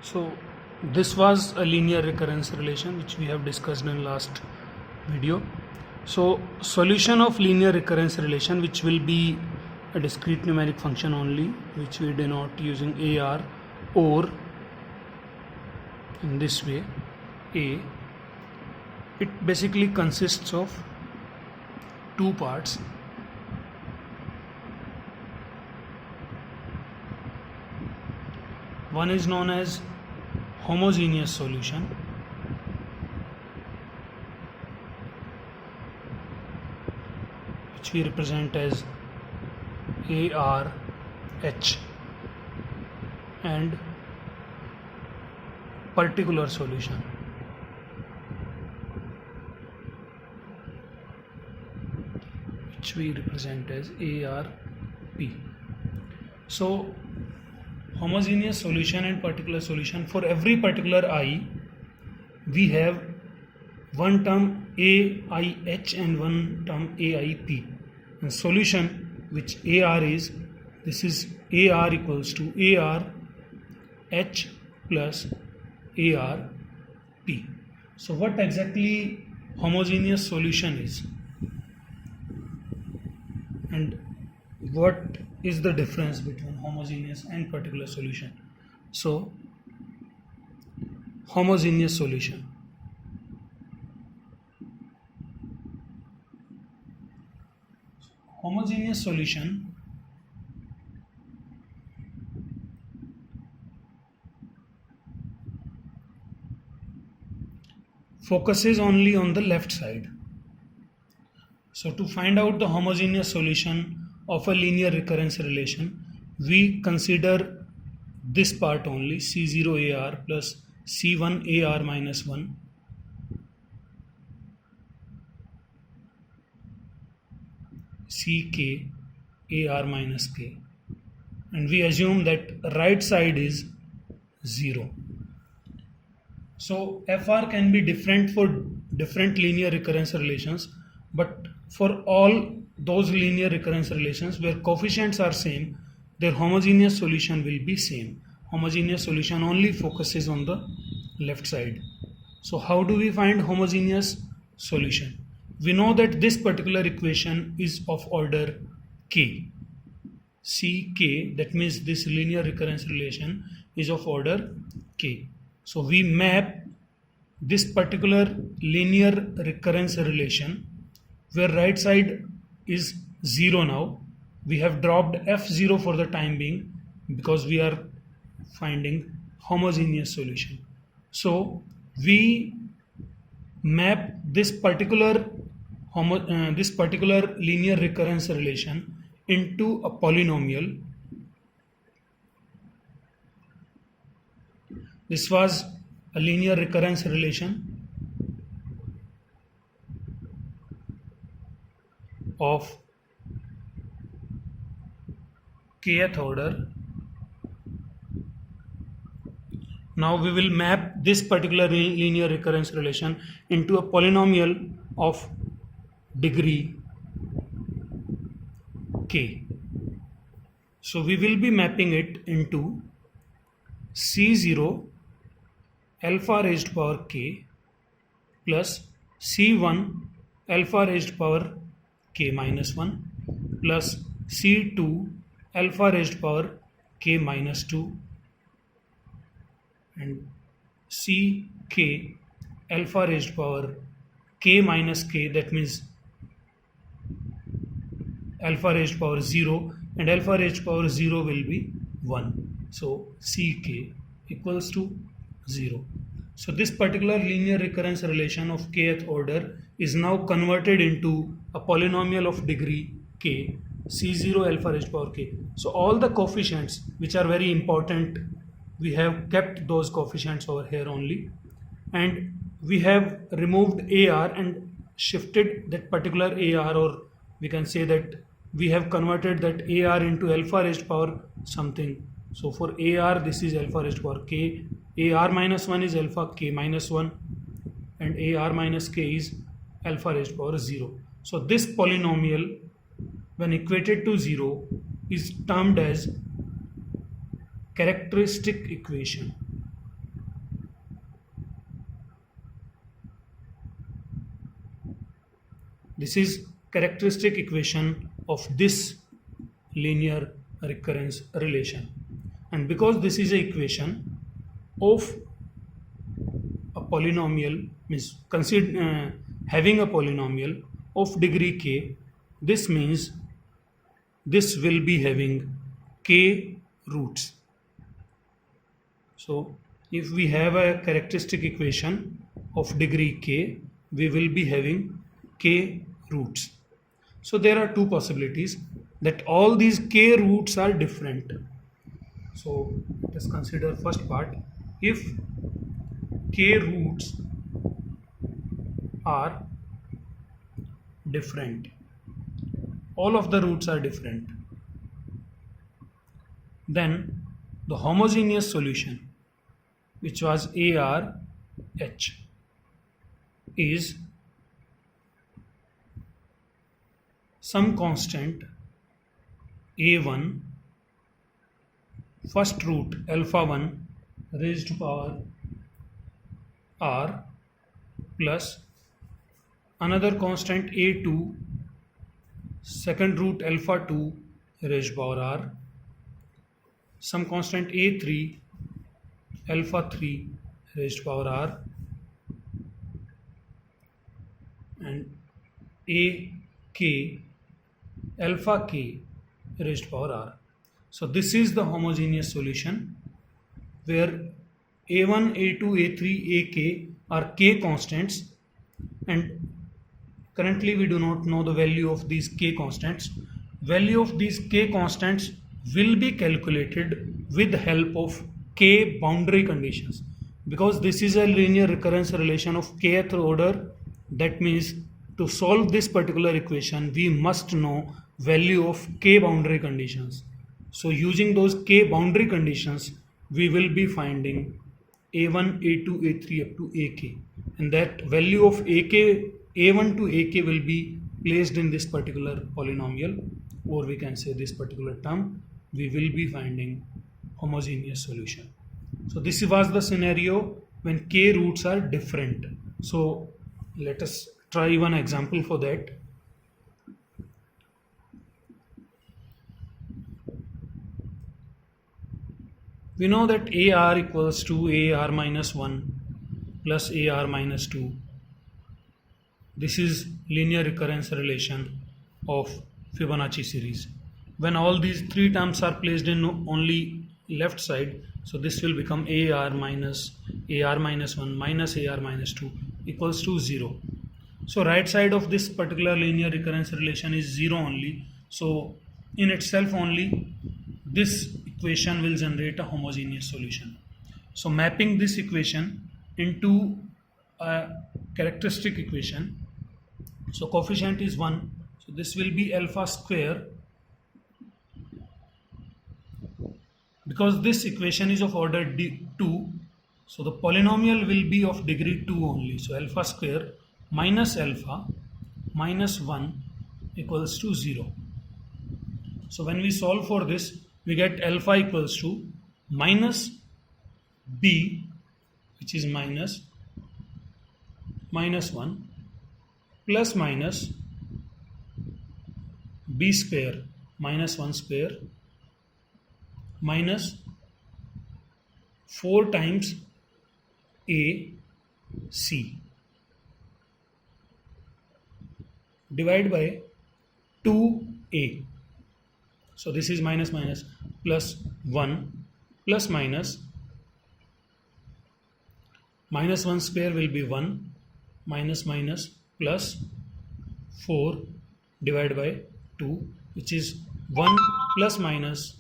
So this was a linear recurrence relation which we have discussed in last video. So solution of linear recurrence relation, which will be a discrete numeric function only, which we denote using AR, or in this way A. It basically consists of two parts. One is known as homogeneous solution, which we represent as ARH, and particular solution, which we represent as ARP. So homogeneous solution and particular solution, for every particular I we have one term AIH and one term AIP, and solution which AR is, this is AR equals to ARH plus ARP. So what exactly homogeneous solution is, and what is the difference between homogeneous and particular solution? So homogeneous solution, focuses only on the left side. So to find out the homogeneous solution of a linear recurrence relation, we consider this part only, C0AR plus C1AR minus 1 CK AR minus K, and we assume that right side is 0. So FR can be different for different linear recurrence relations, but for all those linear recurrence relations where coefficients are same, their homogeneous solution will be same. Homogeneous solution only focuses on the left side. So how do we find homogeneous solution? We know that this particular equation is of order K. CK, that means this linear recurrence relation is of order K. So we map this particular linear recurrence relation where right side is 0 now. We have dropped F0 for the time being because we are finding homogeneous solution. So we map this particular linear recurrence relation into a polynomial. This was a linear recurrence relation of kth order. Now we will map this particular linear recurrence relation into a polynomial of degree k. So we will be mapping it into C0 alpha raised to power k plus C1 alpha raised to power k minus 1 plus C2 alpha raised to power k minus 2 and Ck alpha raised to power k minus k, that means alpha raised to power 0, and alpha raised to power 0 will be 1. So Ck equals to 0. So this particular linear recurrence relation of kth order is now converted into a polynomial of degree k, C0 alpha raised to power k. So all the coefficients which are very important, we have kept those coefficients over here only, and we have removed AR and shifted that particular AR, or we can say that we have converted that AR into alpha raised to power something. So for AR this is alpha raised to power k, AR minus 1 is alpha k minus 1, and AR minus k is alpha raised to power 0. So this polynomial, when equated to 0, is termed as characteristic equation. This is characteristic equation of this linear recurrence relation. And because this is an equation of a polynomial, means having a polynomial of degree k, this means this will be having k roots. So if we have a characteristic equation of degree k, we will be having k roots. So there are two possibilities that all these k roots are different. So let us consider first part. If k roots are different, all of the roots are different, then the homogeneous solution, which was ARH, is some constant A1 first root alpha 1 raised to power r plus another constant A2 second root alpha 2 raised to power r, some constant A3 alpha 3 raised to power r, and ak alpha k raised to power r. So this is the homogeneous solution where a1, a2, a3, ak are k constants, and currently we do not know the value of these k constants. Value of these k constants will be calculated with the help of k boundary conditions, because this is a linear recurrence relation of kth order. That means to solve this particular equation we must know value of k boundary conditions. So using those k boundary conditions we will be finding a1, a2, a3 up to ak, and that value of ak, a1 to ak will be placed in this particular polynomial, or we can say this particular term. We will be finding homogeneous solution. So this was the scenario when k roots are different. So let us try one example for that. We know that AR equals to AR minus 1 plus AR minus 2. This is linear recurrence relation of Fibonacci series. When all these three terms are placed in only left side, so this will become AR minus 1 minus AR minus 2 equals to 0. So right side of this particular linear recurrence relation is 0 only. So in itself only this equation will generate a homogeneous solution. So mapping this equation into a characteristic equation, so coefficient is 1, so this will be alpha square. Because this equation is of order 2, so the polynomial will be of degree 2 only. So alpha square minus alpha minus 1 equals to 0. So when we solve for this, we get alpha equals to minus b, which is minus 1 plus minus b square minus 1 square minus 4 times a c divided by 2a. So this is minus plus 1 plus minus 1 square will be 1 minus plus 4 divided by 2, which is 1 plus minus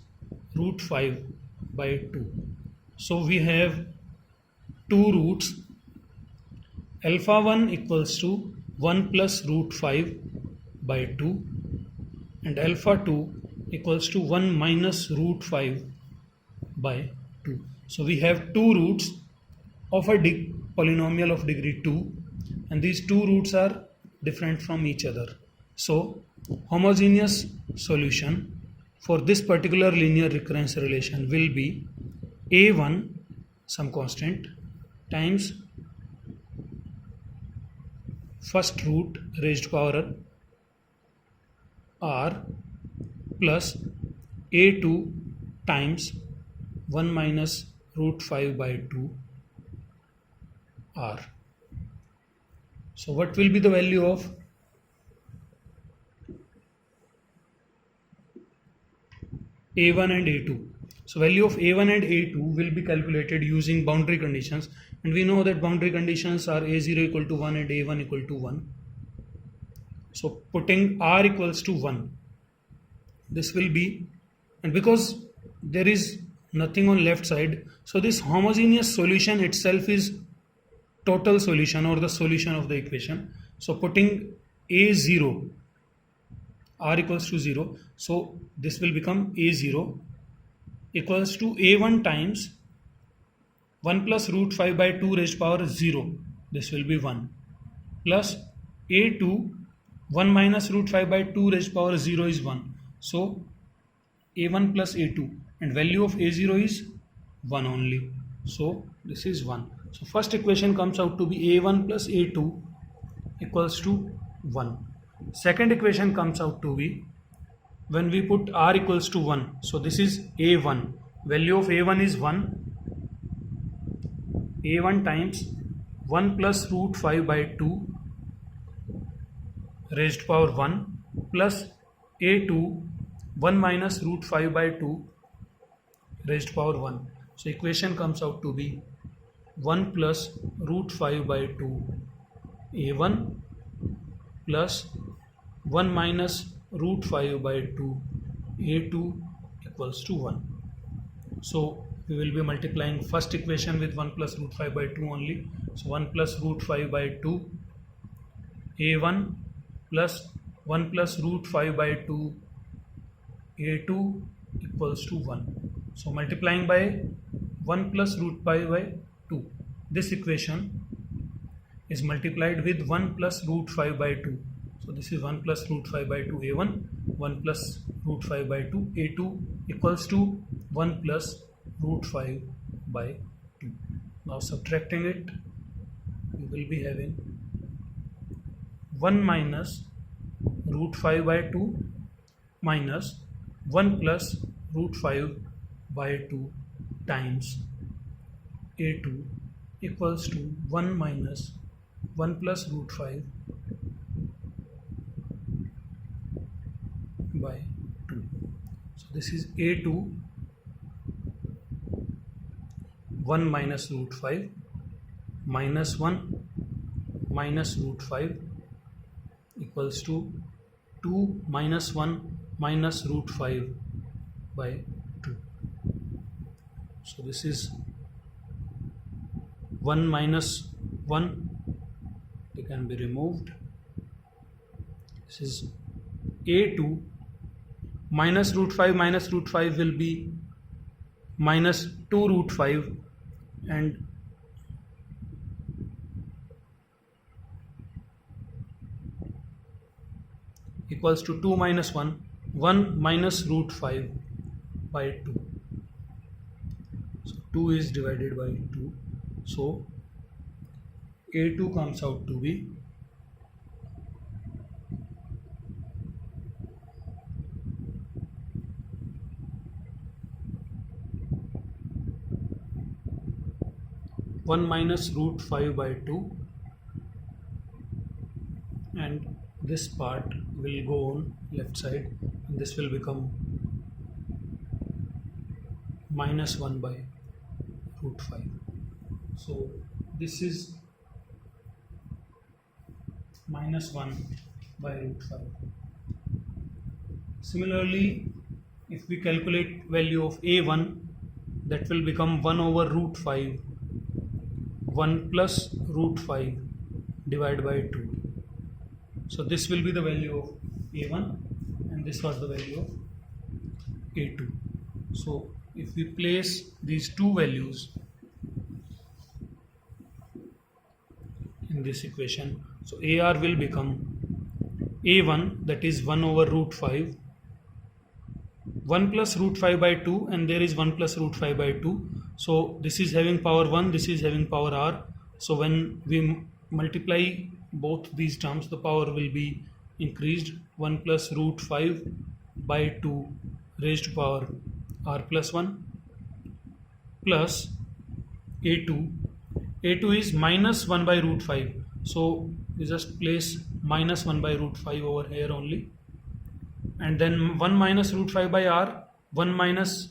root 5 by 2. So we have two roots. Alpha 1 equals to 1 plus root 5 by 2, and alpha 2 equals to 1 minus root 5 by 2. So we have two roots of a polynomial of degree 2, and these two roots are different from each other. So homogeneous solution for this particular linear recurrence relation will be a1 some constant times first root raised to power r plus a2 times 1 minus root 5 by 2 r. So what will be the value of a1 and a2? So value of a1 and a2 will be calculated using boundary conditions, and we know that boundary conditions are a0 equal to 1 and a1 equal to 1. So putting r equals to 1, this will be, and because there is nothing on left side, so this homogeneous solution itself is total solution or the solution of the equation. So putting a0, r equals to 0, so this will become a0 equals to a1 times 1 plus root 5 by 2 raised power 0, this will be 1, plus a2 1 minus root 5 by 2 raised power 0 is 1. So a1 plus a2, and value of a0 is 1 only. So this is 1. So first equation comes out to be a1 plus a2 equals to 1. Second equation comes out to be, when we put r equals to 1, so this is a1, value of a1 is 1, a1 times 1 plus root 5 by 2 raised power 1 plus a2 1 minus root 5 by 2 raised power 1. So equation comes out to be 1 plus root 5 by 2 a1 plus 1 minus root 5 by 2 a2 equals to 1. So we will be multiplying first equation with 1 plus root 5 by 2 only. So 1 plus root 5 by 2 a1 plus 1 plus root 5 by 2 a2 equals to 1. So multiplying by 1 plus root 5 by 2. This equation is multiplied with 1 plus root 5 by 2. So this is 1 plus root 5 by 2 a1, 1 plus root 5 by 2 a2 equals to 1 plus root 5 by 2. Now subtracting it, we will be having 1 minus root 5 by 2 minus 1 plus root 5 by 2 times a2 equals to 1 minus 1 plus root 5 by 2. So this is a2 1 minus root 5 minus 1 minus root 5 equals to 2 minus 1 minus root 5 by 2. So this is 1 minus 1, they can be removed. This is a2 minus root 5 will be minus 2 root 5, and equals to 2 minus 1 minus root 5 by 2. So 2 is divided by 2. So a2 comes out to be 1 minus root 5 by 2, and this part will go on left side, and this will become minus 1 by root 5. So this is minus 1 by root 5. Similarly, if we calculate value of a1, that will become 1 over root 5, 1 plus root 5 divided by 2. So this will be the value of a1, and this was the value of a2. So if we place these two values in this equation, so AR will become a1, that is 1 over root 5, 1 plus root 5 by 2, and there is 1 plus root 5 by 2. So this is having power 1, this is having power r. So when we multiply both these terms, the power will be increased 1 plus root 5 by 2 raised to power r plus 1 plus a2. a2 is minus 1 by root 5, so we just place minus 1 by root 5 over here only, and then 1 minus root 5 by r, 1 minus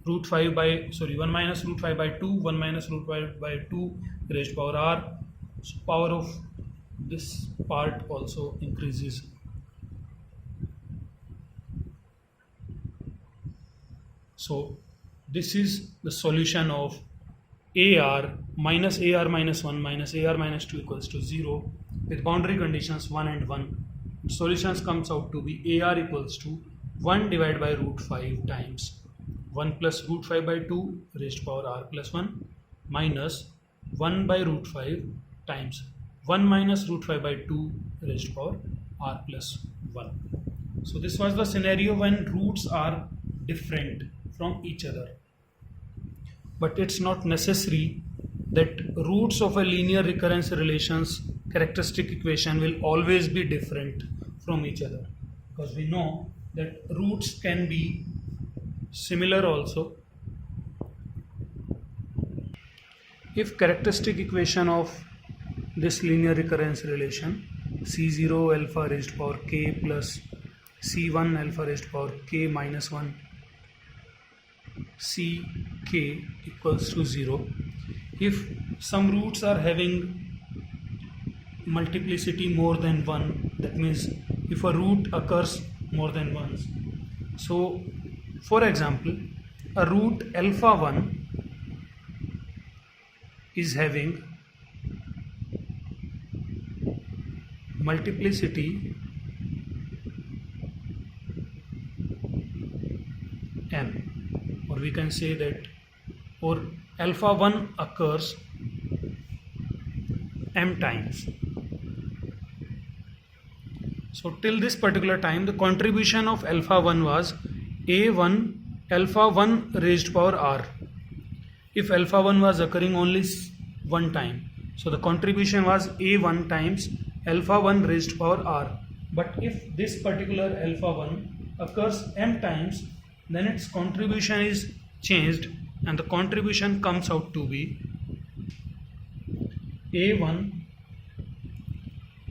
root 5 by 1 minus root 5 by 2, 1 minus root 5 by 2 raised to power r. So power of this part also increases. So this is the solution of AR minus 1 minus AR minus 2 equals to 0 with boundary conditions 1 and 1. Solutions comes out to be AR equals to 1 divided by root 5 times 1 plus root 5 by 2 raised to power r plus 1 minus 1 by root 5 times 1 minus root 5 by 2 raised to power r plus 1. So this was the scenario when roots are different from each other. But it's not necessary that roots of a linear recurrence relations characteristic equation will always be different from each other, because we know that roots can be similar also. If characteristic equation of this linear recurrence relation C0 alpha raised to power k plus C1 alpha raised to power k minus 1 Ck equals to 0, if some roots are having multiplicity more than 1, that means if a root occurs more than once. So for example, a root alpha 1 is having multiplicity m, or we can say that, or alpha 1 occurs m times. So till this particular time the contribution of alpha 1 was a1 alpha 1 raised to power r. If alpha 1 was occurring only one time, so the contribution was a1 times alpha 1 raised to power r. But if this particular alpha 1 occurs m times, then its contribution is changed and the contribution comes out to be a1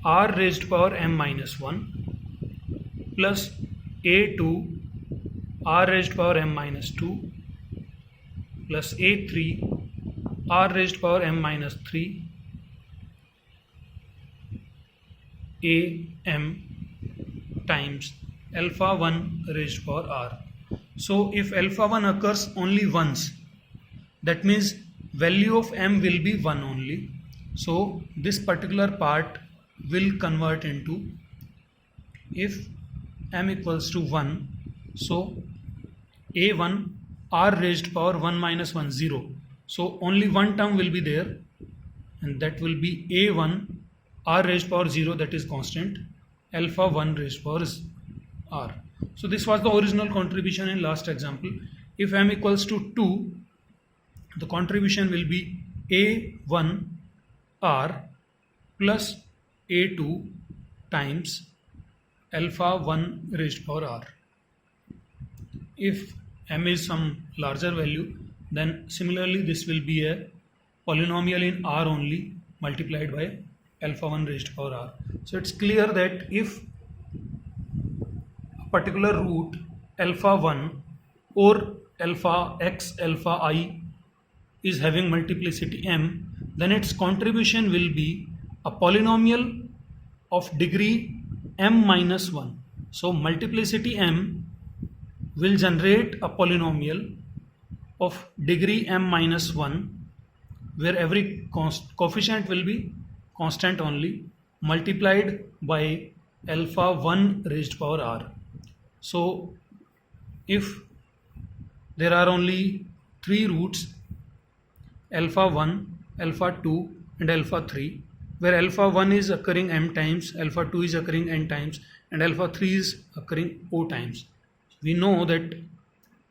r raised to power m minus 1 plus a2 r raised to power m minus 2 plus a3 r raised to power m minus 3 am times alpha 1 raised to power r. So if alpha 1 occurs only once, that means value of m will be 1 only. So this particular part will convert into, if m equals to 1, so a1 r raised to power 1 minus 1 0. So only one term will be there, and that will be a1 r raised to power 0, that is constant, alpha 1 raised to power r. So this was the original contribution in last example. If m equals to 2, the contribution will be a1 r plus a2 times alpha 1 raised to power r. If m is some larger value, then similarly this will be a polynomial in r only multiplied by alpha 1 raised to power r. So it's clear that if a particular root alpha 1 or alpha x alpha I is having multiplicity m, then its contribution will be a polynomial of degree m minus 1. So multiplicity m will generate a polynomial of degree m minus 1, where every coefficient will be constant only, multiplied by alpha 1 raised to power r. So if there are only 3 roots, alpha 1, alpha 2 and alpha 3, where alpha 1 is occurring m times, alpha 2 is occurring n times, and alpha 3 is occurring o times, we know that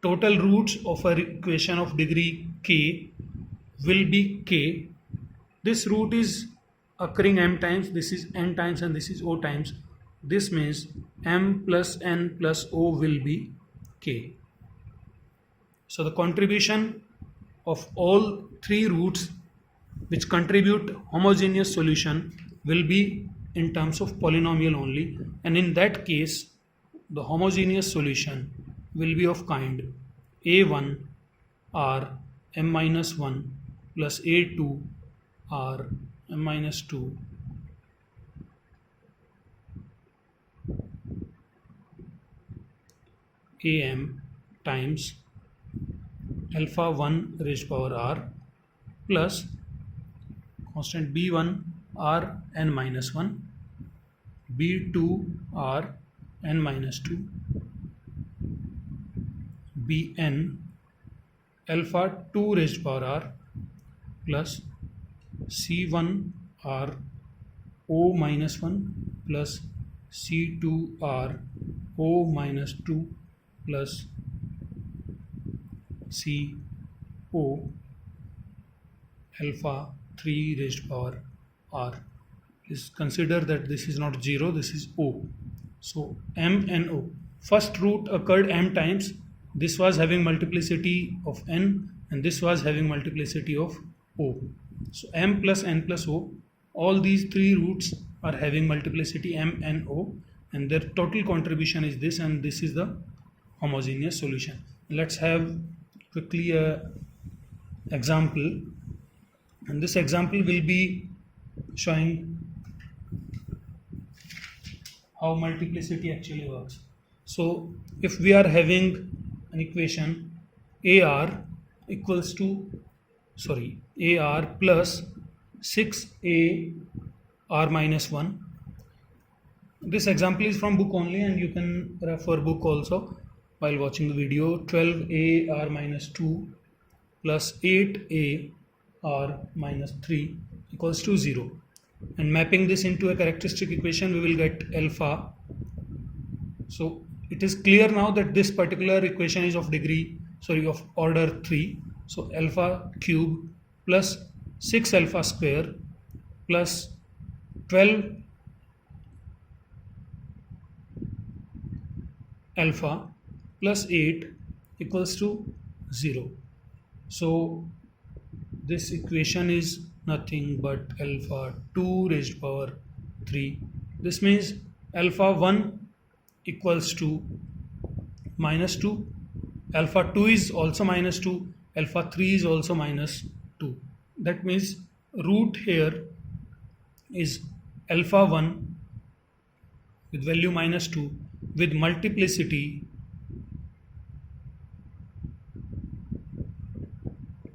total roots of a equation of degree k will be k. This root is occurring m times, this is n times, and this is o times. This means m plus n plus o will be k. So the contribution of all three roots which contribute homogeneous solution will be in terms of polynomial only, and in that case the homogeneous solution will be of kind a1 r m minus 1 plus a2 r m minus 2 am times alpha 1 raised power r plus constant b1 r n minus 1 b2 r n minus 2 bn alpha 2 raised power r plus c1 r o minus 1 plus c2 r o minus 2 plus c o alpha 3 raised power r. Please consider that this is not 0, this is o. So m and o. First root occurred m times. This was having multiplicity of n and this was having multiplicity of o. So m plus n plus o. All these three roots are having multiplicity m and o, and their total contribution is this, and this is the homogeneous solution. Let's have quickly a example, and this example will be showing how multiplicity actually works. So if we are having an equation ar equals to ar plus 6a r minus 1. This example is from book only, and you can refer book also while watching the video. 12a r minus 2 plus 8a r minus 3 equals to 0, and mapping this into a characteristic equation we will get alpha. So it is clear now that this particular equation is of order 3. So alpha cube plus 6 alpha square plus 12 alpha plus 8 equals to 0. So this equation is nothing but alpha 2 raised power 3. This means alpha 1 equals to minus 2, alpha 2 is also minus 2, alpha 3 is also minus 2. That means root here is alpha 1 with value minus 2 with multiplicity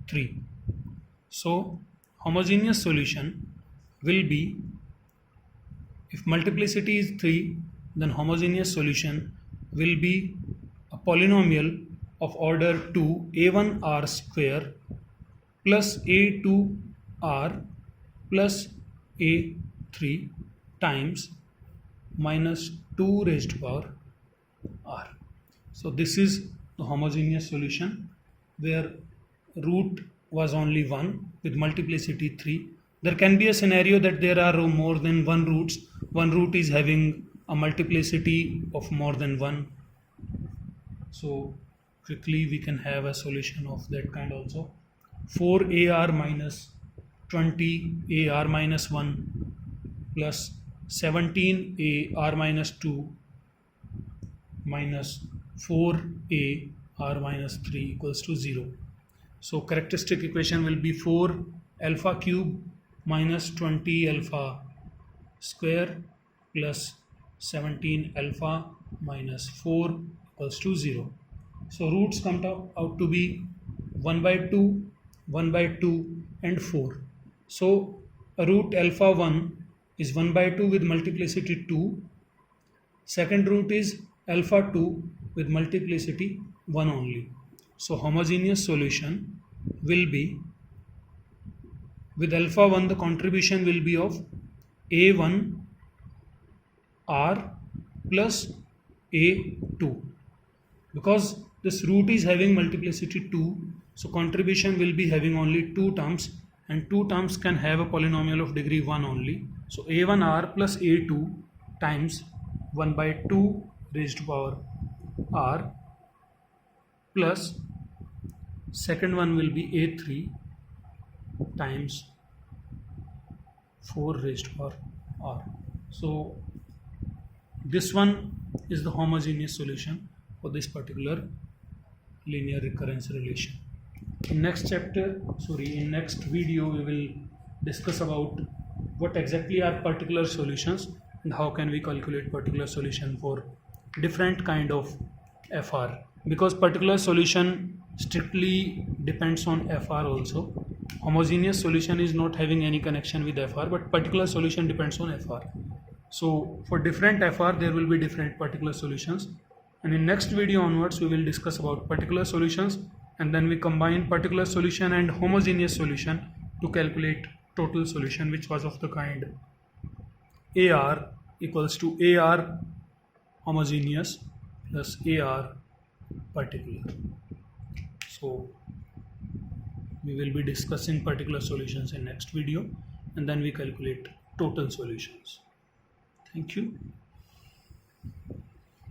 3. So homogeneous solution will be, if multiplicity is 3, then homogeneous solution will be a polynomial of order 2 a1 r square plus a2 r plus a3 times minus 2 raised to power r. So this is the homogeneous solution where root was only 1 with multiplicity 3. There can be a scenario that there are more than one roots. One root is having a multiplicity of more than 1. So quickly we can have a solution of that kind also. 4ar minus 20ar minus 1 plus 17ar minus 2 minus 4ar minus 3 equals to 0. So characteristic equation will be 4 alpha cube minus 20 alpha square plus 17 alpha minus 4 equals to 0. So roots come out to be 1 by 2, 1 by 2 and 4. So a root alpha 1 is 1 by 2 with multiplicity 2. Second root is alpha 2 with multiplicity 1 only. So homogeneous solution will be, with alpha 1 the contribution will be of a1 r plus a2. Because this root is having multiplicity 2, so contribution will be having only 2 terms, and 2 terms can have a polynomial of degree 1 only. So a1r plus a2 times 1 by 2 raised to power r plus second one will be a3 times 4 raised to power r. So this one is the homogeneous solution for this particular linear recurrence relation. In next video we will discuss about what exactly are particular solutions and how can we calculate particular solution for different kind of FR, because particular solution strictly depends on FR also. Homogeneous solution is not having any connection with FR, but particular solution depends on FR. So for different FR there will be different particular solutions, and in next video onwards we will discuss about particular solutions, and then we combine particular solution and homogeneous solution to calculate total solution, which was of the kind AR equals to AR homogeneous plus AR particular. So we will be discussing particular solutions in next video, and then we calculate total solutions. Thank you.